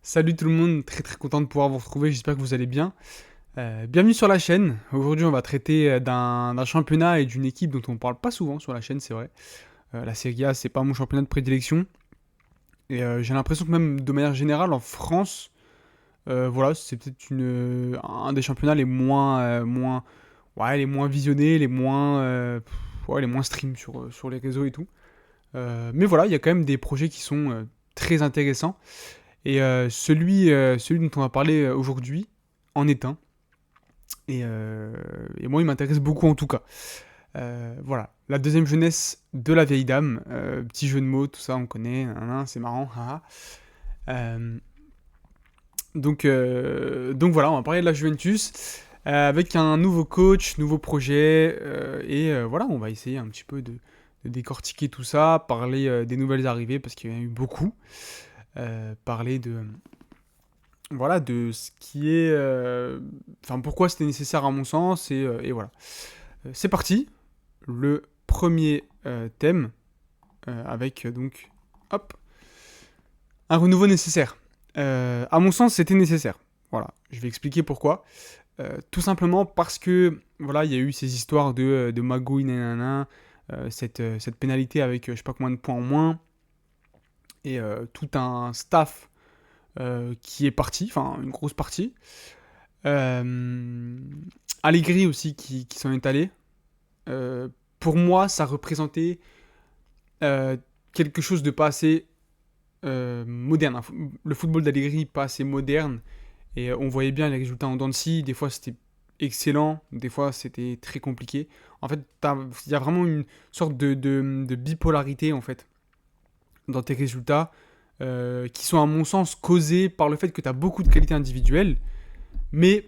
Salut tout le monde, très très content de pouvoir vous retrouver, j'espère que vous allez bien. Bienvenue sur la chaîne. Aujourd'hui on va traiter d'un championnat et d'une équipe dont on parle pas souvent sur la chaîne, c'est vrai. La Serie A, c'est pas mon championnat de prédilection. Et j'ai l'impression que même de manière générale en France, voilà, c'est peut-être un des championnats les moins visionnés, les moins stream sur les réseaux et tout. Mais voilà, il y a quand même des projets qui sont très intéressants. Et celui dont on va parler aujourd'hui en est un. Et moi, il m'intéresse beaucoup en tout cas. Voilà, la deuxième jeunesse de la vieille dame. Petit jeu de mots, tout ça, on connaît. Nanana, c'est marrant. Haha. Euh, donc voilà, on va parler de la Juventus avec un nouveau coach, nouveau projet. Voilà, on va essayer un petit peu de décortiquer tout ça, parler des nouvelles arrivées parce qu'il y en a eu beaucoup. Parler de ce qui est. Enfin, pourquoi c'était nécessaire à mon sens, et voilà. C'est parti, le premier thème, avec donc. Hop, un renouveau nécessaire. À mon sens, c'était nécessaire. Voilà, je vais expliquer pourquoi. Tout simplement parce que, voilà, il y a eu ces histoires de magouille, nanana, cette pénalité avec je sais pas combien de points en moins, et tout un staff qui est parti, enfin une grosse partie. Euh, Allegri aussi qui s'en est allé. Euh, pour moi, ça représentait euh, quelque chose de pas assez moderne. Le football d'Allegri pas assez moderne. Et on voyait bien les résultats en dents de scie. Des fois, c'était excellent. Des fois, c'était très compliqué. En fait, il y a vraiment une sorte de bipolarité en fait dans tes résultats qui sont à mon sens causés par le fait que tu as beaucoup de qualités individuelles, mais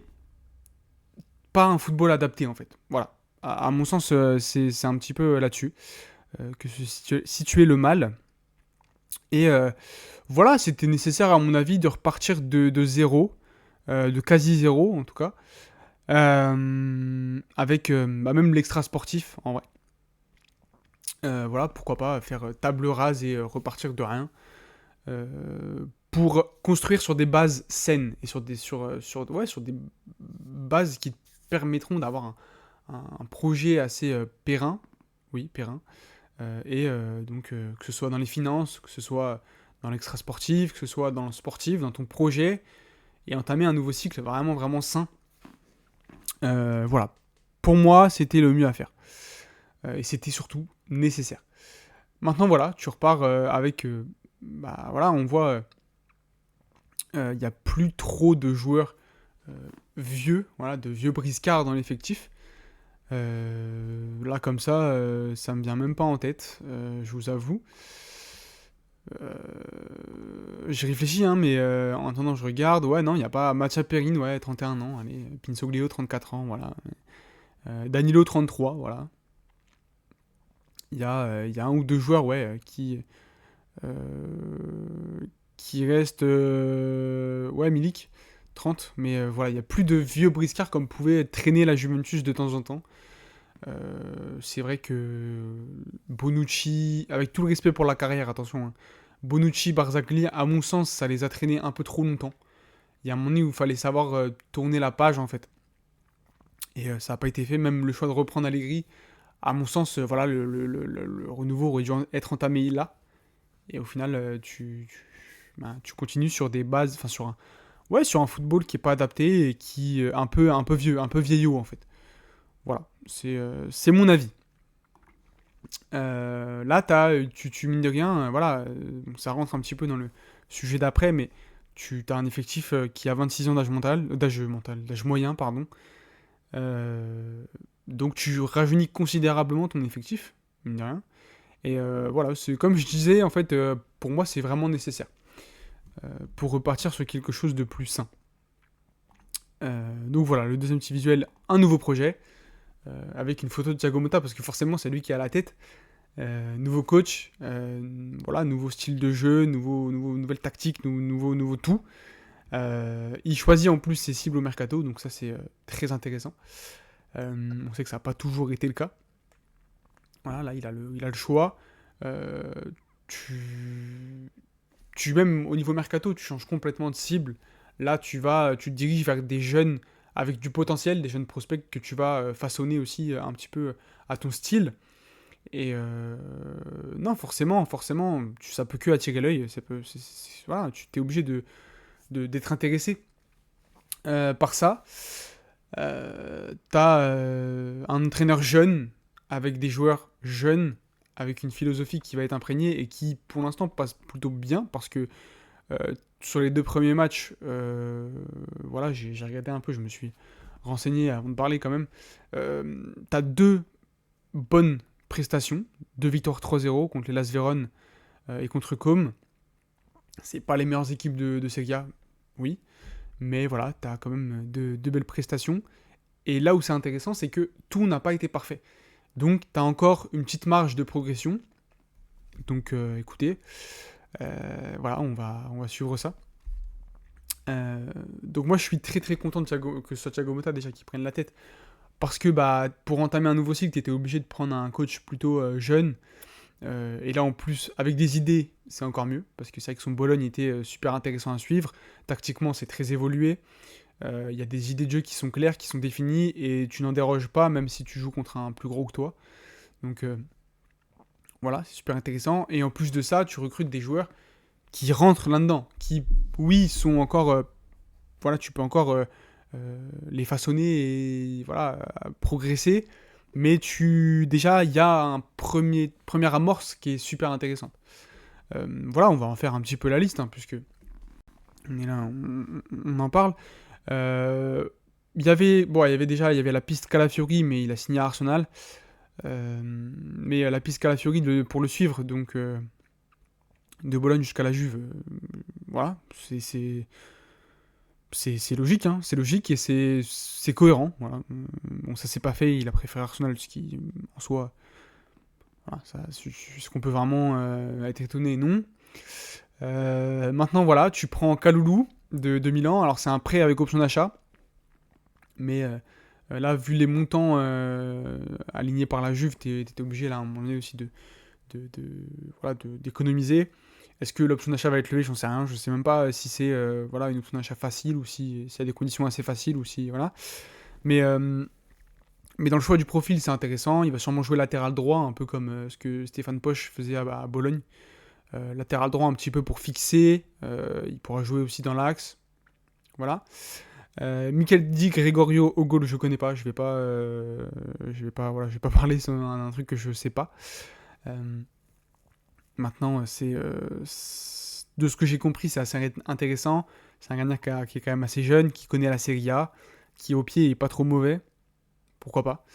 pas un football adapté en fait. Voilà. À mon sens, c'est un petit peu là-dessus que se situait le mal. Et voilà, c'était nécessaire à mon avis de repartir de zéro, de quasi zéro en tout cas, avec même l'extra sportif en vrai. Voilà, pourquoi pas faire table rase et repartir de rien pour construire sur des bases saines et sur des bases qui te permettront d'avoir un projet assez périn, oui, périn, que ce soit dans les finances, que ce soit dans l'extra sportif, que ce soit dans le sportif, dans ton projet, et entamer un nouveau cycle vraiment vraiment sain. Voilà, pour moi c'était le mieux à faire, et c'était surtout nécessaire. Maintenant voilà, tu repars bah voilà, on voit il n'y a plus trop de joueurs euh, vieux, voilà, de vieux briscards dans l'effectif. Là, comme ça me vient même pas en tête, je vous avoue. Euh, J'y réfléchis, hein, mais en attendant, je regarde. Ouais, non, il n'y a pas Matcha Perrin, ouais, 31 ans. Allez, Pinsoglio, 34 ans, voilà. Danilo, 33, voilà. Il y a un ou deux joueurs, ouais, euh, qui restent. Ouais, Milik, 30. Mais voilà, il n'y a plus de vieux briscards comme pouvait traîner la Juventus de temps en temps. C'est vrai que Bonucci, avec tout le respect pour la carrière, attention, hein, Bonucci, Barzagli, à mon sens, ça les a traînés un peu trop longtemps. Il y a un moment donné où il fallait savoir tourner la page, en fait. Et ça n'a pas été fait, même le choix de reprendre Allegri, à mon sens, voilà, le renouveau aurait dû être entamé là. Et au final, ben, tu continues sur des bases, enfin sur un football qui est pas adapté et qui est un peu vieux, un peu vieillot en fait. Voilà, c'est mon avis. Là, tu mines de rien, voilà, ça rentre un petit peu dans le sujet d'après, mais tu as un effectif qui a 26 ans d'âge moyen, pardon. Euh, donc tu rajeunis considérablement ton effectif, mine de rien. Et voilà, c'est comme je disais, en fait, pour moi, c'est vraiment nécessaire pour repartir sur quelque chose de plus sain. Donc voilà, le deuxième petit visuel, un nouveau projet avec une photo de Thiago Motta parce que forcément c'est lui qui est à la tête. Nouveau coach, voilà, nouveau style de jeu, nouvelle tactique, nouveau tout. Il choisit en plus ses cibles au mercato, donc ça c'est très intéressant. On sait que ça n'a pas toujours été le cas. Voilà, là il a le choix. Euh, tu, même au niveau mercato, tu changes complètement de cible. Là, tu te diriges vers des jeunes avec du potentiel, des jeunes prospects que tu vas façonner aussi un petit peu à ton style. Et non, forcément, ça peut que attirer l'œil. Voilà, tu t'es obligé d'être intéressé par ça. T'as un entraîneur jeune, avec des joueurs jeunes, avec une philosophie qui va être imprégnée et qui, pour l'instant, passe plutôt bien parce que sur les 2 premiers matchs, voilà, j'ai regardé un peu, je me suis renseigné avant de parler quand même. T'as 2 bonnes prestations, 2 victoires 3-0 contre les Las Véron et contre Com. C'est pas les meilleures équipes de Serie A, oui, mais voilà, t'as quand même 2 belles prestations. Et là où c'est intéressant, c'est que tout n'a pas été parfait. Donc, tu as encore une petite marge de progression. Donc, écoutez, voilà, on va suivre ça. Donc, moi, je suis très très content que ce soit Thiago Motta déjà qui prenne la tête. Parce que pour entamer un nouveau cycle, tu étais obligé de prendre un coach plutôt jeune. Et là, en plus, avec des idées, c'est encore mieux. Parce que c'est vrai que son Bologne était super intéressant à suivre. Tactiquement, c'est très évolué. Il y a des idées de jeu qui sont claires, qui sont définies, et tu n'en déroges pas, même si tu joues contre un plus gros que toi. Donc voilà, c'est super intéressant. Et en plus de ça, tu recrutes des joueurs qui rentrent là-dedans, qui, oui, sont encore... voilà, tu peux encore les façonner et voilà, progresser. Mais déjà, il y a première amorce qui est super intéressante. Voilà, on va en faire un petit peu la liste, puisque on est là, on en parle. Il y avait la piste Calafiori, mais il a signé à Arsenal. Mais la piste Calafiori, pour le suivre, donc de Bologne jusqu'à la Juve, voilà, c'est logique, c'est logique et c'est cohérent. Voilà. Bon, ça s'est pas fait, il a préféré Arsenal, ce qui, en soi, voilà, est-ce qu'on peut vraiment être étonné? Non. Maintenant, voilà, tu prends Kaloulou de Milan. Alors, c'est un prêt avec option d'achat. Mais là, vu les montants alignés par la Juve, t'étais obligé là, à un moment donné aussi voilà, d'économiser. Est-ce que l'option d'achat va être levée? J'en sais rien. Je sais même pas si c'est voilà, une option d'achat facile ou s'il y a des conditions assez faciles ou si voilà. Mais, mais dans le choix du profil, c'est intéressant. Il va sûrement jouer latéral droit, un peu comme ce que Stéphane Poch faisait à Bologne. Latéral droit un petit peu pour fixer. Il pourra jouer aussi dans l'axe. Voilà. Michael Di Gregorio au goal, je connais pas. Voilà, je vais pas parler sur un truc que je sais pas. Maintenant, de ce que j'ai compris, c'est assez intéressant. C'est un gardien qui est quand même assez jeune, qui connaît la Serie A, qui au pied est pas trop mauvais. Pourquoi pas.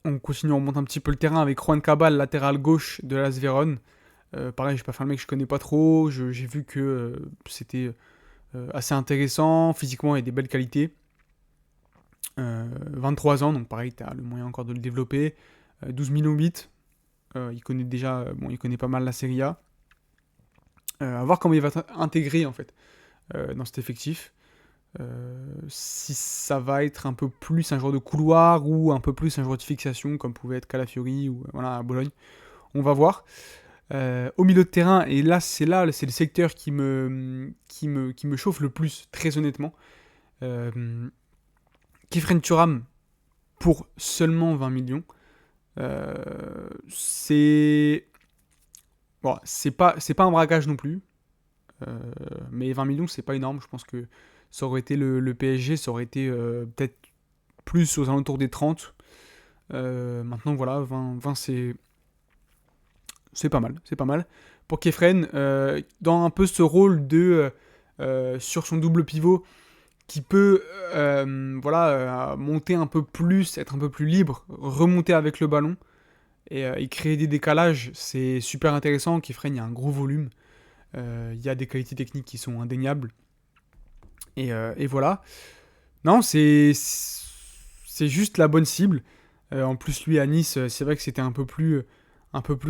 On continue, on monte un petit peu le terrain avec Juan Cabal, latéral gauche de Las Véron. Pareil, je vais pas faire le mec que je connais pas trop. J'ai vu que c'était assez intéressant, physiquement et des belles qualités. 23 ans, donc pareil, tu as le moyen encore de le développer. 12 millions 8. Il connaît déjà, il connaît pas mal la Serie A. À voir comment il va intégrer en fait dans cet effectif. Si ça va être un peu plus un joueur de couloir ou un peu plus un joueur de fixation comme pouvait être Calafiori ou voilà à Bologne. On va voir. Au milieu de terrain, et là c'est le secteur qui me chauffe le plus, très honnêtement. Kefren Thuram pour seulement 20 millions. C'est pas un braquage non plus. Mais 20 millions, c'est pas énorme. Je pense que ça aurait été le PSG, ça aurait été peut-être plus aux alentours des 30. Maintenant, voilà, 20 c'est pas mal. C'est pas mal. Pour Kefren, dans un peu ce rôle de sur son double pivot, qui peut monter un peu plus, être un peu plus libre, remonter avec le ballon et créer des décalages, c'est super intéressant. Kefren, il y a un gros volume, il y a des qualités techniques qui sont indéniables. Et voilà. Non, c'est juste la bonne cible. En plus, lui à Nice, c'est vrai que c'était un peu plus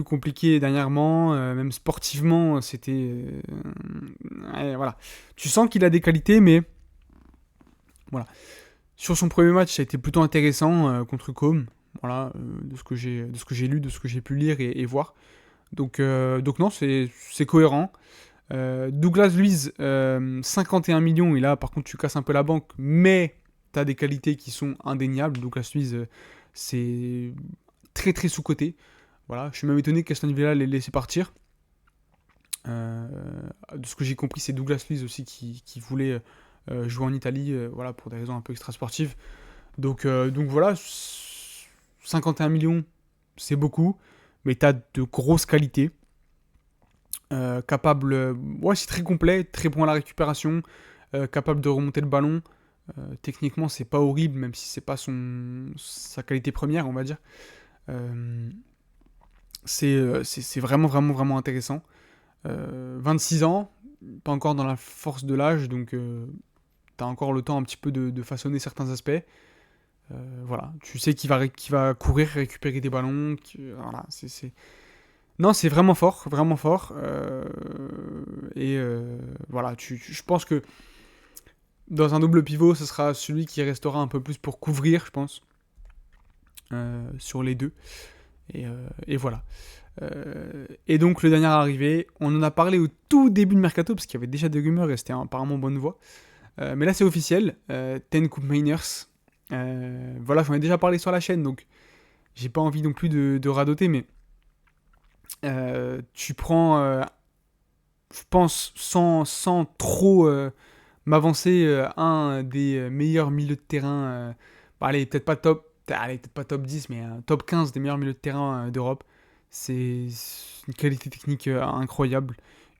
compliqué dernièrement, même sportivement, c'était voilà. Tu sens qu'il a des qualités, mais voilà. Sur son premier match, ça a été plutôt intéressant contre Com. Voilà, de ce que j'ai lu, de ce que j'ai pu lire et voir. Donc non, c'est cohérent. Douglas Luiz, 51 millions, et là par contre tu casses un peu la banque, mais tu as des qualités qui sont indéniables. Douglas Luiz, c'est très très sous-coté. Voilà, je suis même étonné qu'Aston Villa l'ait laissé partir. Euh, de ce que j'ai compris, c'est Douglas Luiz aussi qui voulait jouer en Italie, voilà, pour des raisons un peu extrasportives. Donc voilà, 51 millions, c'est beaucoup, mais tu as de grosses qualités. Capable, ouais, c'est très complet, très bon à la récupération, capable de remonter le ballon. Techniquement, c'est pas horrible, même si c'est pas sa qualité première, on va dire. Euh, c'est vraiment, vraiment, vraiment intéressant. 26 ans, pas encore dans la force de l'âge, donc t'as encore le temps un petit peu de façonner certains aspects. Voilà, tu sais qu'il va courir, récupérer des ballons. Voilà, non, c'est vraiment fort, vraiment fort. Voilà, je pense que dans un double pivot, ce sera celui qui restera un peu plus pour couvrir, je pense, sur les deux. Et voilà. Et donc, le dernier arrivé, on en a parlé au tout début de Mercato, parce qu'il y avait déjà des rumeurs et c'était apparemment bonne voie. Mais là, c'est officiel. Ten Koopmeiners. Voilà, j'en ai déjà parlé sur la chaîne, donc j'ai pas envie non plus de radoter, mais tu prends, je pense, sans trop m'avancer, un des meilleurs milieux de terrain. Bah, allez, peut-être pas top 10, mais top 15 des meilleurs milieux de terrain d'Europe. C'est une qualité technique incroyable.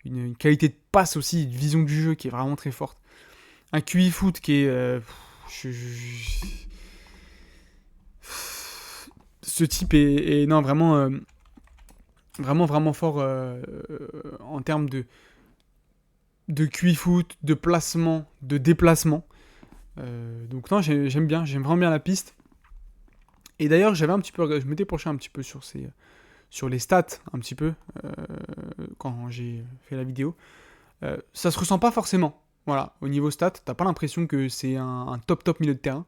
Une qualité de passe aussi, une vision du jeu qui est vraiment très forte. Un QI foot qui est. Ce type est non, vraiment, vraiment, vraiment fort en termes de QI foot, de placement, de déplacement. Donc non, j'aime vraiment bien la piste. Et d'ailleurs, je m'étais penché un petit peu sur les stats, un petit peu, quand j'ai fait la vidéo. Ça se ressent pas forcément. Voilà, au niveau stats, t'as pas l'impression que c'est un top milieu de terrain.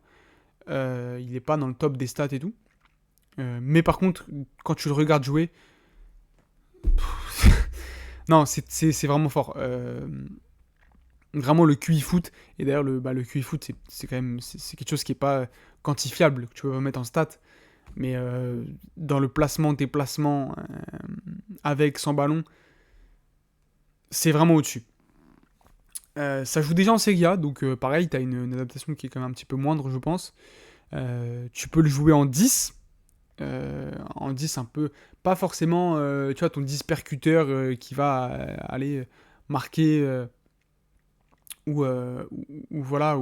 Il est pas dans le top des stats et tout. Mais par contre, quand tu le regardes jouer, non, c'est vraiment fort. Vraiment le QI foot, et d'ailleurs le QI foot, c'est quand même c'est quelque chose qui est pas quantifiable, que tu peux pas mettre en stats, mais dans le placement, déplacement, avec, sans ballon, c'est vraiment au-dessus. Ça joue déjà en Serie A, donc pareil, t'as une adaptation qui est quand même un petit peu moindre, je pense. Tu peux le jouer en 10, en 10 un peu, pas forcément, tu vois, ton 10 percuteur qui va aller marquer, ou voilà,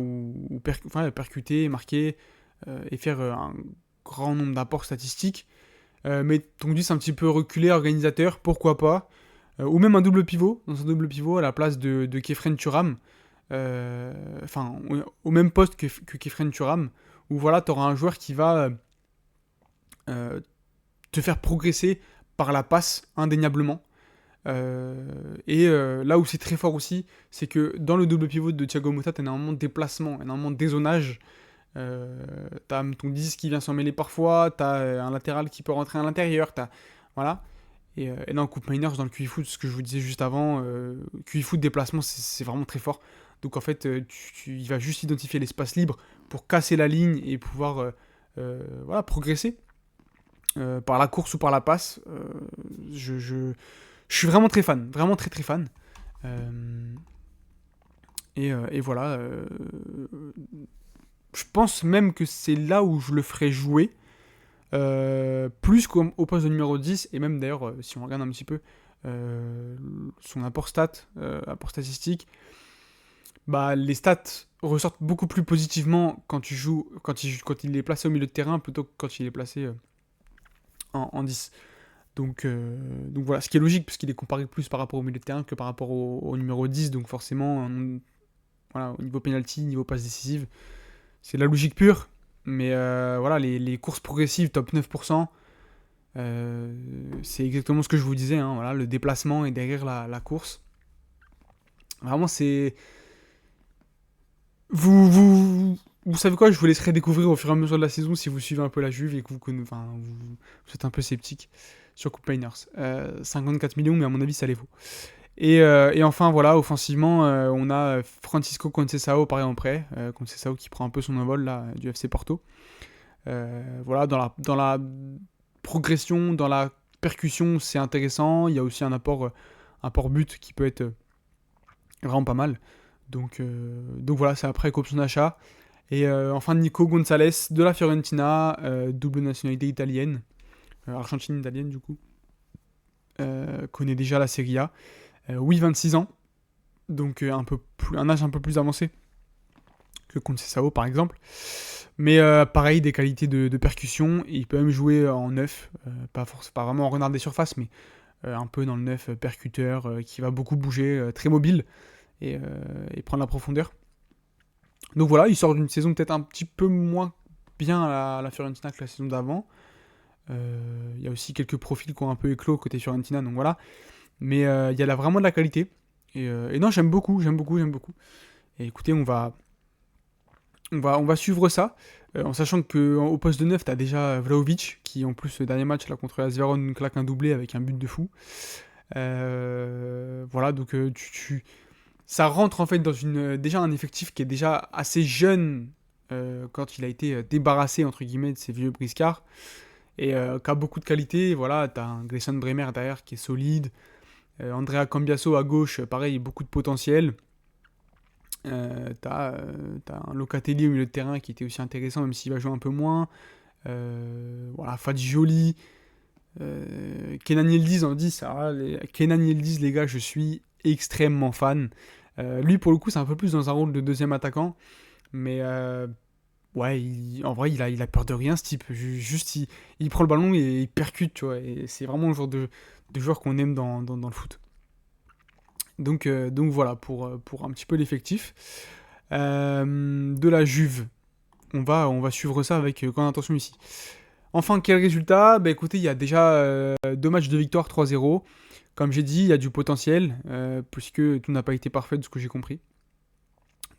enfin, percuter, marquer, et faire un grand nombre d'apports statistiques. Mais ton 10 un petit peu reculé, organisateur, pourquoi pas. Ou même un double pivot, dans un double pivot à la place de Kefren Turam. Enfin, au même poste que Kefren Turam, où voilà, tu auras un joueur qui va euh, te faire progresser par la passe, indéniablement. Là où c'est très fort aussi, c'est que dans le double pivot de Thiago Motta, tu as énormément de déplacement, énormément de dézonage. T'as ton 10 qui vient s'en mêler parfois, t'as un latéral qui peut rentrer à l'intérieur, voilà. Et dans Coupe Miners, dans le QI Foot, ce que je vous disais juste avant, QI Foot déplacement, c'est vraiment très fort. Donc en fait, il va juste identifier l'espace libre pour casser la ligne et pouvoir voilà, progresser par la course ou par la passe. Je suis vraiment très fan, vraiment très très fan. Euh, et voilà. Je pense même que c'est là où je le ferai jouer. Plus qu'au poste de numéro 10. Et même d'ailleurs, si on regarde un petit peu son apport statistique, bah, les stats ressortent beaucoup plus positivement quand il est placé au milieu de terrain plutôt que quand il est placé en 10. Donc voilà, ce qui est logique, puisqu'il est comparé plus par rapport au milieu de terrain que par rapport au numéro 10, donc forcément, voilà, au niveau penalty, niveau passe décisive, c'est de la logique pure, mais voilà, les courses progressives, top 9%, c'est exactement ce que je vous disais, hein, voilà, le déplacement est derrière la course. Vraiment, c'est... Vous savez quoi, je vous laisserai découvrir au fur et à mesure de la saison si vous suivez un peu la Juve et que vous êtes un peu sceptique sur Coupe Painers. 54 millions, mais à mon avis, ça les vaut. Et enfin, voilà, offensivement, on a Francisco Conceição, pareil en prêt. Conceição qui prend un peu son envol là, du FC Porto. Voilà, dans la progression, dans la percussion, c'est intéressant. Il y a aussi un apport but qui peut être vraiment pas mal. Donc voilà, c'est après qu'option d'achat. Et enfin, Nico Gonzalez de la Fiorentina, double nationalité italienne, argentine-italienne du coup. Connaît déjà la Serie A. Oui, 26 ans. Donc un âge un peu plus avancé que Conceição par exemple. Mais pareil, des qualités de percussion. Il peut même jouer en neuf. Pas vraiment en renard des surfaces, mais un peu dans le neuf percuteur qui va beaucoup bouger, très mobile et prendre la profondeur. Donc voilà, il sort d'une saison peut-être un petit peu moins bien à la Fiorentina que la saison d'avant. Il y a aussi quelques profils qui ont un peu éclos côté Fiorentina, donc voilà. Mais il y a là vraiment de la qualité. Et non, j'aime beaucoup. Et écoutez, on va suivre ça, en sachant qu'au poste de 9, tu as déjà Vlahovic, qui en plus, le dernier match là, contre la Zveron, claque un doublé avec un but de fou. Voilà, donc ça rentre en fait dans déjà un effectif qui est déjà assez jeune quand il a été débarrassé, entre guillemets, de ses vieux briscards, et qui a beaucoup de qualité. Voilà, tu as un Grayson Bremer derrière qui est solide. Andrea Cambiaso à gauche, pareil, beaucoup de potentiel. T'as un Locatelli au milieu de terrain qui était aussi intéressant, même s'il va jouer un peu moins. Voilà, Fagioli, Kenan Yildiz en 10. Kenan Yildiz, les gars, je suis extrêmement fan. Lui, pour le coup, c'est un peu plus dans un rôle de deuxième attaquant. Mais ouais, en vrai, il a peur de rien, ce type. Juste, il prend le ballon et il percute, tu vois. Et c'est vraiment le genre de joueur qu'on aime dans le foot. Donc voilà, pour un petit peu l'effectif. De la Juve, on va suivre ça avec grande attention ici. Enfin, quel résultat ? Bah écoutez, il y a déjà 2 matchs de victoire, 3-0. Comme j'ai dit, il y a du potentiel, puisque tout n'a pas été parfait de ce que j'ai compris.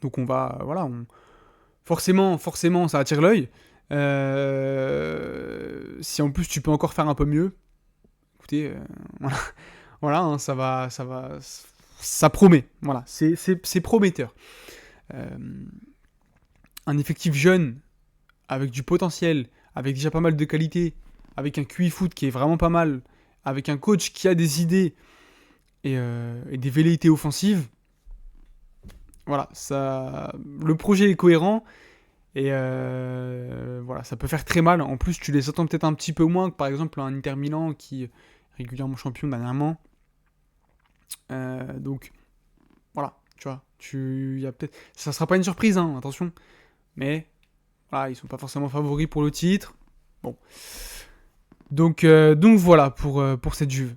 Donc voilà, forcément, ça attire l'œil. Si en plus tu peux encore faire un peu mieux, écoutez, voilà, hein, ça promet. Voilà, c'est prometteur. Un effectif jeune, avec du potentiel, avec déjà pas mal de qualité, avec un QI foot qui est vraiment pas mal, avec un coach qui a des idées et des velléités offensives. Voilà, le projet est cohérent et voilà, ça peut faire très mal. En plus, tu les attends peut-être un petit peu moins que par exemple un Inter Milan qui est régulièrement champion dernièrement. Donc voilà, tu vois, y a peut-être, ça sera pas une surprise, hein, attention, mais voilà, ils sont pas forcément favoris pour le titre. Bon, donc voilà pour cette Juve.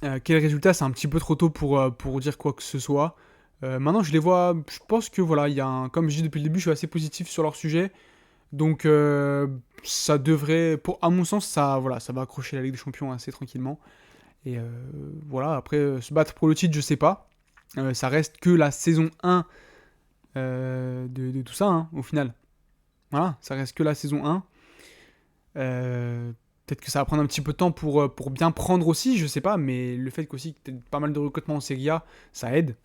Quel résultat ? C'est un petit peu trop tôt pour dire quoi que ce soit. Maintenant, je les vois. Je pense que voilà, comme je dis depuis le début, je suis assez positif sur leur sujet. Donc ça devrait, à mon sens, ça va accrocher la Ligue des Champions assez tranquillement. Et voilà, après se battre pour le titre, je sais pas. Ça reste que la saison 1 de tout ça, hein, au final. Voilà, ça reste que la saison 1. Peut-être que ça va prendre un petit peu de temps pour bien prendre aussi, je sais pas, mais le fait qu'aussi que tu aies pas mal de recrutement en Serie A, ça aide.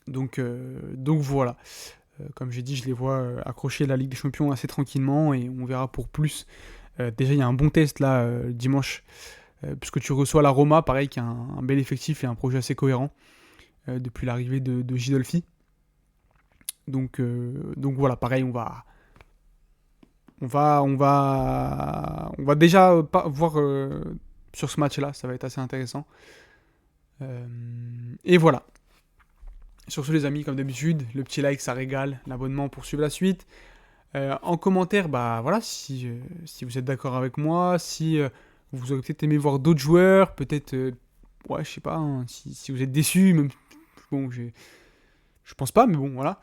Donc voilà. Comme j'ai dit, je les vois accrocher la Ligue des Champions assez tranquillement et on verra pour plus. Déjà, il y a un bon test là dimanche, puisque tu reçois la Roma, pareil, qui a un bel effectif et un projet assez cohérent depuis l'arrivée de Gidolfi. Donc voilà, pareil, on va déjà voir sur ce match-là, ça va être assez intéressant. Et voilà. Sur ce les amis, comme d'habitude, le petit like ça régale, l'abonnement pour suivre la suite. En commentaire, bah voilà, si vous êtes d'accord avec moi, si vous aurez peut-être aimé voir d'autres joueurs, peut-être, ouais, je sais pas, hein, si vous êtes déçus, même, bon, je pense pas, mais bon, voilà.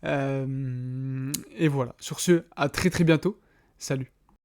Et voilà, sur ce, à très très bientôt, salut.